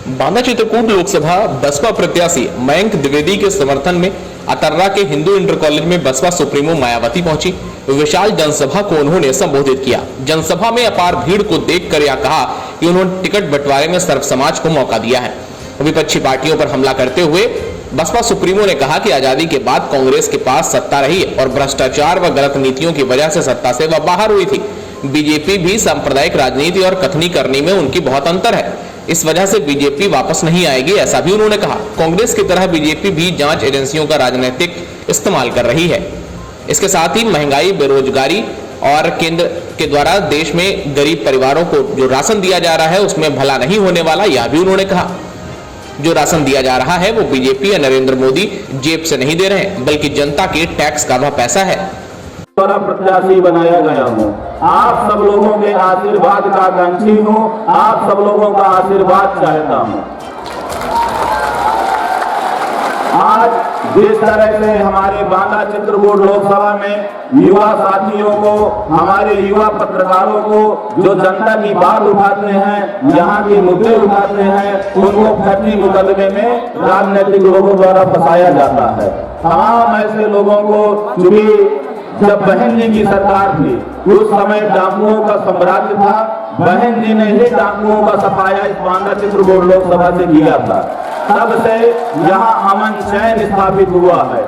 बांदा चित्रकूट लोकसभा बसपा प्रत्याशी मयंक द्विवेदी के समर्थन में अतर्रा के हिंदू इंटर कॉलेज में बसपा सुप्रीमो मायावती पहुंची। विशाल जनसभा को उन्होंने संबोधित किया। जनसभा में अपार भीड़ को देखकर यह कहा कि उन्होंने टिकट बंटवारे में सर्व समाज को मौका दिया है। विपक्षी पार्टियों पर हमला करते हुए बसपा सुप्रीमो ने कहा कि आजादी के बाद कांग्रेस के पास सत्ता रही और भ्रष्टाचार व गलत नीतियों की वजह से सत्ता से वह बाहर हुई थी। बीजेपी भी सांप्रदायिक राजनीति और कथनी करनी में उनकी बहुत अंतर है। इस वजह से बीजेपी वापस नहीं आएगी, ऐसा भी उन्होंने कहा। कांग्रेस की तरह बीजेपी भी जांच एजेंसियों का राजनीतिक इस्तेमाल कर रही है। इसके साथ ही महंगाई, बेरोजगारी और केंद्र के द्वारा देश में गरीब परिवारों को जो राशन दिया जा रहा है उसमें भला नहीं होने वाला, यह भी उन्होंने कहा। जो राशन दिया जा रहा है वो बीजेपी या नरेंद्र मोदी जेब से नहीं दे रहे हैं, बल्कि जनता के टैक्स का वह पैसा है। द्वारा प्रत्याशी बनाया गया हूँ। आप सब लोगों के आशीर्वाद का आकांक्षी हूँ। आप सब लोगों का आशीर्वाद चाहता हूँ। आज जिस तरह से हमारे बांदा चित्रकूट लोकसभा में युवा साथियों को, हमारे युवा पत्रकारों को जो जनता की बात उठाते हैं, यहाँ के मुद्दे उठाते हैं, उनको फर्जी मुकदमे में राजनीतिक लोगों द्वारा फंसाया जाता है। तमाम ऐसे लोगों को, चूंकि जब बहन जी की सरकार थी उस समय डाकुओं का साम्राज्य था, बहन जी ने ही डाकुओं का सफाया इस बांदा चित्रकूट लोकसभा से किया था। तब से यहाँ अमन चैन स्थापित हुआ है।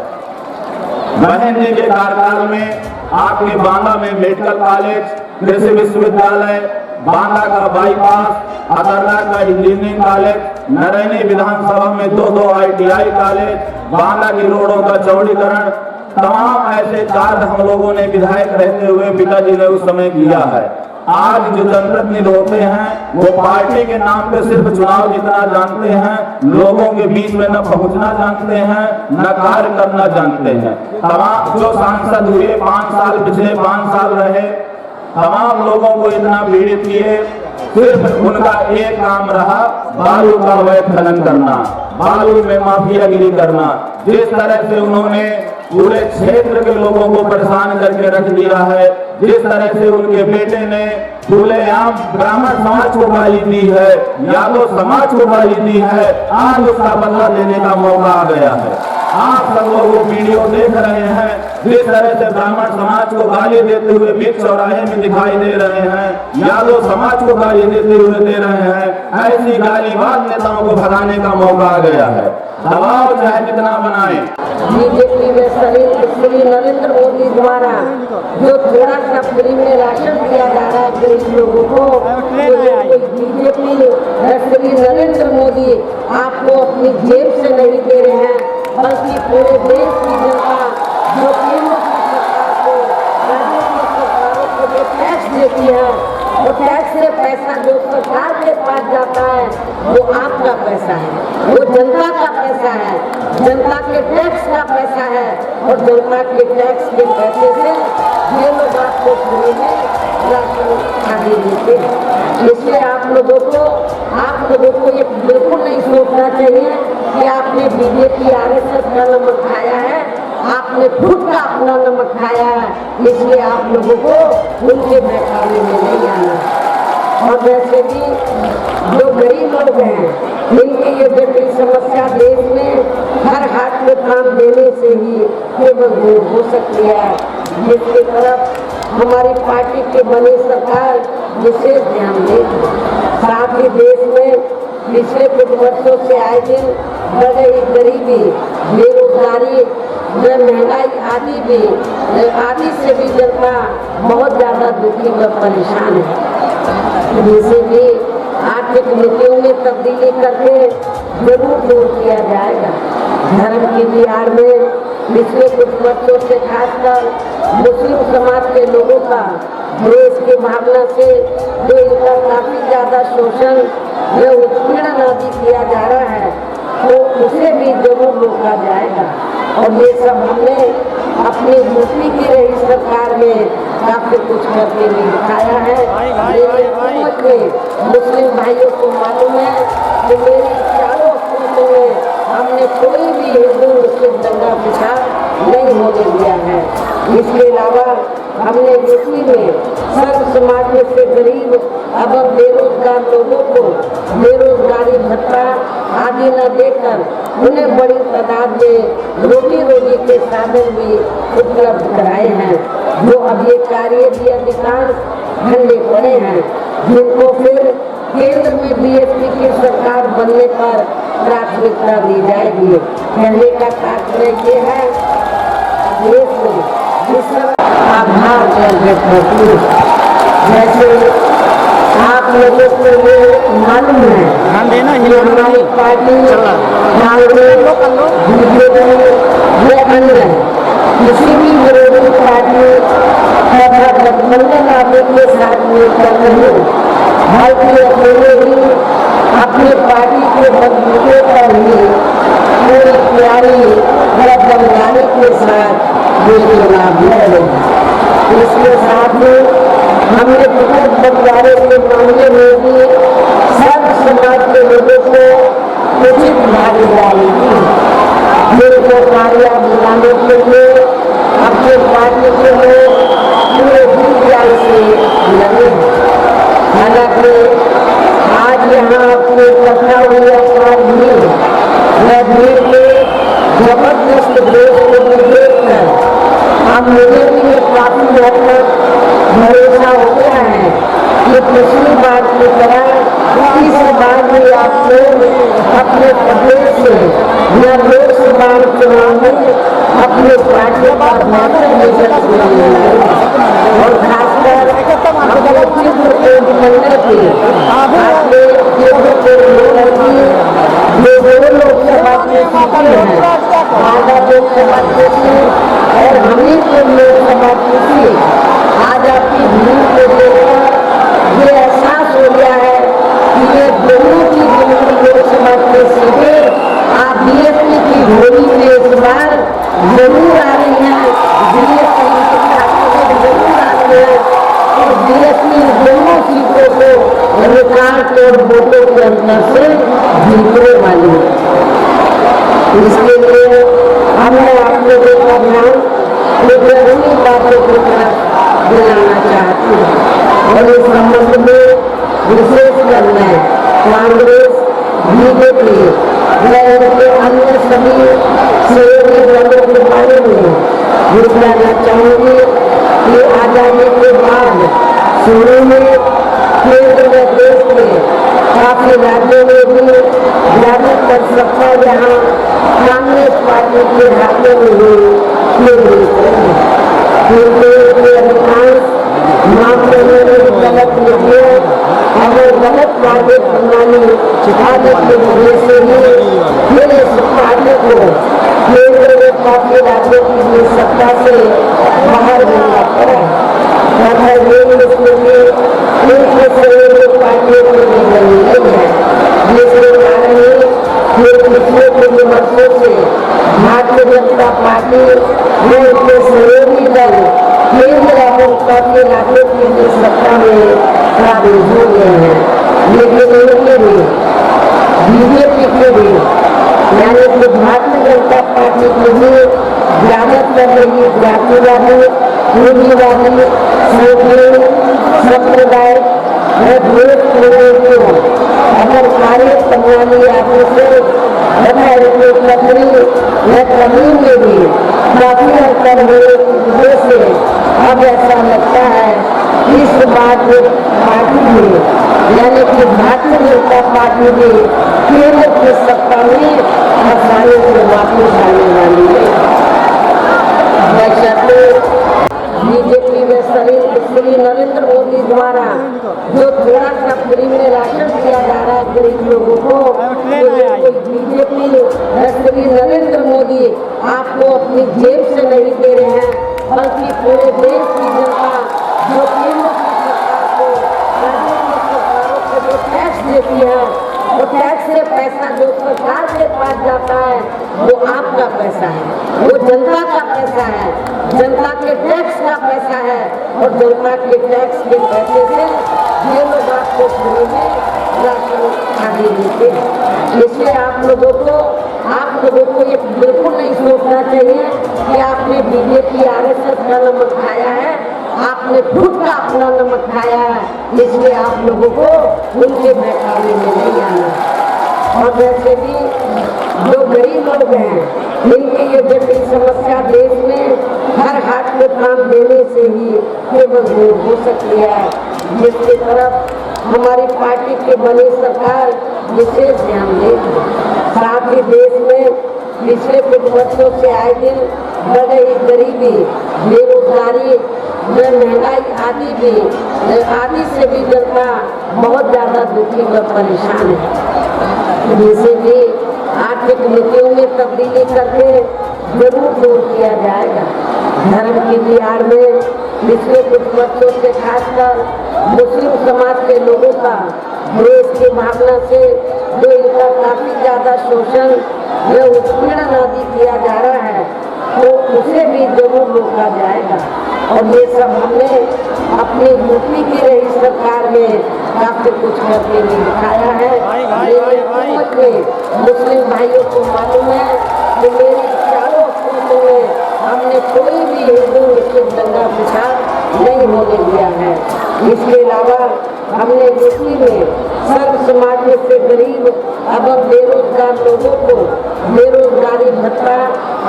बहन जी के कार्यकाल में आपके बांदा में मेडिकल कॉलेज, कृषि विश्वविद्यालय, बांदा का बाईपास, अतर्रा का इंजीनियरिंग कॉलेज, नरैनी विधानसभा में दो ITI कॉलेज, बांदा की रोडों का चौड़ीकरण, तमाम ऐसे कार्य हम लोगों ने विधायक रहते हुए पिताजी ने उस समय किया है। आज जो जनप्रतिनिधि होते हैं वो पार्टी के नाम पे सिर्फ चुनाव जीतना जानते हैं, लोगों के बीच में न पहुंचना जानते हैं, न कार्य करना जानते हैं। तमाम जो सांसद हुए 5 साल, पिछले 5 साल रहे, तमाम लोगों को इतना पीड़ित किए, सिर्फ उनका एक काम रहा बालू का अवैध खनन करना, बालू में माफियागिरी करना। जिस तरह से उन्होंने पूरे क्षेत्र के लोगों को परेशान करके रख दिया है, जिस तरह से उनके बेटे ने खुलेआम ब्राह्मण समाज को गाली दी है, यादव समाज को गाली दी है, आज उसका बदला लेने का मौका आ गया है। आप सब लोग वो वीडियो देख रहे हैं, जिस तरह से ब्राह्मण समाज को गाली देते हुए बीच चौराहे में दिखाई दे रहे हैं, यादव समाज को गाली देते हुए दे रहे हैं। ऐसी गालीबाज नेताओं को भगाने का मौका आ गया है। दबाव चाहे जितना बनाए। बीजेपी में श्री नरेंद्र मोदी द्वारा जो थोड़ा सा फ्री में राशन दिया जा रहा है गरीब लोगों को, बीजेपी श्री नरेंद्र मोदी आपको अपनी जेब से नहीं दे रहे हैं, बल्कि पूरे देश की जनता जो केंद्र की सरकार को, राज्य की सरकारों को जो टैक्स देती है, वो टैक्स से पैसा जो सरकार के पास जाता है वो आपका पैसा है, वो जनता का पैसा है, जनता के टैक्स का पैसा है। और जनता के टैक्स के पैसे से ये लोग आपको फ्री में राशन आदि देते हैं। इसलिए आप लोगों को ये बिल्कुल नहीं सोचना चाहिए कि आपने बीजेपी RSS का नमक खाया है, आपने खुद का अपना नमक खाया है, इसलिए आप लोगों को उनके बहकावे में नहीं आना। और वैसे भी जो गरीब लोग हैं, इनकी ये जटिल समस्या देश में हर हाथ में काम देने से ही केवल दूर हो सकती है, जिसकी तरफ हमारी पार्टी की बनी सरकार विशेष ध्यान दे। साथ ही देश में पिछले कुछ वर्षों से आए दिन बढ़ रही गरीबी, बेरोजगारी, महंगाई आदि से भी जनता बहुत ज्यादा दुखी व परेशान है, जिसे भी आर्थिक नीतियों में तब्दीली करके जरूर दूर किया जाएगा। धर्म की भी आड़ में पिछले कुछ वर्षों से खासकर मुस्लिम समाज के लोगों का देश की भावना से जो इनका काफी ज्यादा शोषण या उत्पीड़न आदि किया जा रहा है, तो उसे भी जरूर रोका जाएगा। और ये सब हमने अपनी यूपी की रही सरकार में काफी कुछ करके भी दिखाया है। मेरे हुकूमत में मुस्लिम भाइयों को मालूम है कि मेरी चारों हुकूमतों में हमने कोई भी हिंदू मुस्लिम दंगा फिसाद नहीं होने दिया है। इसके अलावा हमने यूपी में सर्व समाज में से गरीब एवं बेरोजगार बेरोजगार लोगों को बेरोजगारी भत्ता आदि न देकर उन्हें बड़ी तादाद में रोटी के साधन भी उपलब्ध कराए हैं, जो अब ये कार्य भी अधिकांश ठंडे पड़े हैं, जिनको फिर केंद्र में बीएसपी की सरकार बनने पर प्राथमिकता दी जाएगी। कहने का तात्पर्य ये है, देश में जिस आधार पर जैसे आप लोगों को ये मालूम है कि हमारी पार्टी कांग्रेस बीजेपी अन्य किसी भी विरोधी पार्टी तथा गठबंधन आदि के साथ मिलकर नहीं, बल्कि अकेले ही अपनी पार्टी के बलबूते पर ही पूरी प्यारी दमदारी के साथ ये चुनाव लड़े। इसके साथ ही हमने टिकट बंटवारे के मामले में भी सब समाज के लोगों को उचित भागीदारी दी, जिनको कार्य दिलाने के लिए अपने पार्टी के लोग पूरे दिल से लगे। हालांकि आज यहाँ अपनी कथा हुई अवसर भी भीड़ में जबरदस्त देश को देखकर अब मुझे भी काफी हद तक भरोसा हो गया है कि पिछली बार की तरह इस बार भी आप लोग अपने प्रदेश से या लोकसभा चुनाव में अपने पार्टी का और खासकर अपने चित्रकूट मंडल की अपने चित्रकूट मंडल की जो लोकसभा की सीटें हैं, आधा लोकसभा की सीट और हमीरपुर लोकसभा की सीट, आज आपकी भीड़ को देखकर ये एहसास हो गया है कि ये दोनों की लोकसभा की सीटें आप बीएसपी की झोली में इस बार जरूर आ रही हैं, बीएसपी जरूर आ रही है और बीएसपी दोनों सीटों को रिकॉर्ड तोड़ वोटों के अंतर से जीतने वाली है। इसके लिए हमने आप लोगों का ध्यान एक जरूरी बातों की तरफ दिलाना चाहती हूँ और इस संबंध में विशेष निर्णय कांग्रेस बीजेपी के अन्य सभी सहयोगी दलों के बारे में बताना चाहूंगी कि आजादी के बाद शुरू में केंद्र में देश में काफी राज्यों में भी ज्यादातर सत्ता यहाँ कांग्रेस पार्टी के हाथों में हुई केंद्रित रही, क्योंकि अधिकांश मामलों में गलत नीतियों और गलत वादे प्रणाली आदि की वजह से ही फिर इस पार्टी को केंद्र में काफी राज्यों की भी सत्ता से बाहर होना पड़ा तथा ये स्थिति एक सहयोगी पार्टियों की भी बनी नहीं है, जिसके कारण ही पिछले कुछ वर्षों से भारतीय जनता पार्टी व उसके सहयोगी दल केंद्र और काफी राज्यों की भी सत्ता में काबिज हो गए हैं। लेकिन इनके भी बीजेपी के भी यानी कि भारतीय जनता पार्टी की भी ज्यादातर रही जातिवादी पूंजीवादी सांप्रदायिक द्वेष को अगर कार्य करवानी आदि से तथा इसमें कतरी या कमी में भी काफी अंतर होने की वजह से अब ऐसा लगता है कि इस बात पार्टी में यानी कि भारतीय जनता पार्टी में केंद्र की सत्ता में आसानी से वापस आने वाली है। बीजेपी में श्री नरेंद्र मोदी द्वारा जो थोड़ा सा फ्री में राशन दिया जा रहा है गरीब लोगों को, बीजेपी श्री नरेंद्र मोदी आपको अपनी जेब से नहीं दे रहे हैं, बल्कि पूरे देश की जनता जो केंद्र की सरकार को राज्य की सरकारों को जो टैक्स देती है, वो टैक्स से पैसा जो सरकार के पास जाता है वो आपका पैसा है, वो जनता का पैसा है, जनता के टैक्स का पैसा है और जनता के टैक्स के पैसे से ये लोग आपको फ्री में राशन आदि देते हैं। इसलिए आप लोगों को ये बिल्कुल नहीं सोचना चाहिए कि आपने बीजेपी आरएसएस का नमक खाया है आपने खुद का अपना नमक खाया है, इसलिए आप लोगों को उनके बहकावे में नहीं आना। और वैसे भी जो गरीब लोग हैं, इनकी ये जटिल समस्या देश में हर हाथ में काम देने से ही केवल दूर हो सकती है, जिसकी तरफ हमारी पार्टी की बनी सरकार विशेष ध्यान देगी। साथ ही देश में पिछले कुछ वर्षों से आए दिन बढ़ रही गरीबी, बेरोजगारी, महंगाई आदि से भी जनता बहुत ज्यादा दुखी व परेशान है। जिसे भी आर्थिक नीतियों में तब्दीली करके जरूर दूर किया जाएगा। धर्म की बिहार में पिछले कुछ वर्षों से खासकर मुस्लिम समाज के लोगों का देश की भावना से जो इनका काफी ज्यादा शोषण व उत्पीड़न आदि किया जा रहा है, तो उसे भी जरूर रोका जाएगा। और ये सब हमने अपनी यूपी की रही सरकार में काफी कुछ करके भी दिखाया है। मेरी हुकूमत में मुस्लिम भाइयों को मालूम है कि मेरी चारों हुकूमतों में हमने कोई भी हिंदू मुस्लिम दंगा फसाद नहीं होने दिया है। इसके अलावा हमने यूपी में सर्व समाज से गरीब एवं बेरोजगार लोगों को बेरोजगारी भत्ता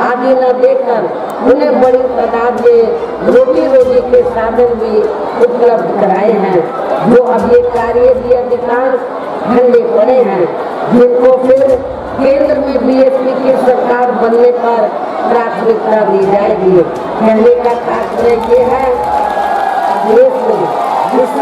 आदि न देकर उन्हें बड़ी तादाद में रोटी के साधन भी उपलब्ध कराए हैं, जो अब ये कार्य भी अधिकांश ठंडे पड़े हैं, जिनको फिर केंद्र में बीएसपी की सरकार बनने पर प्राथमिकता दी जाएगी। कहने का तात्पर्य ये है, देश में जिस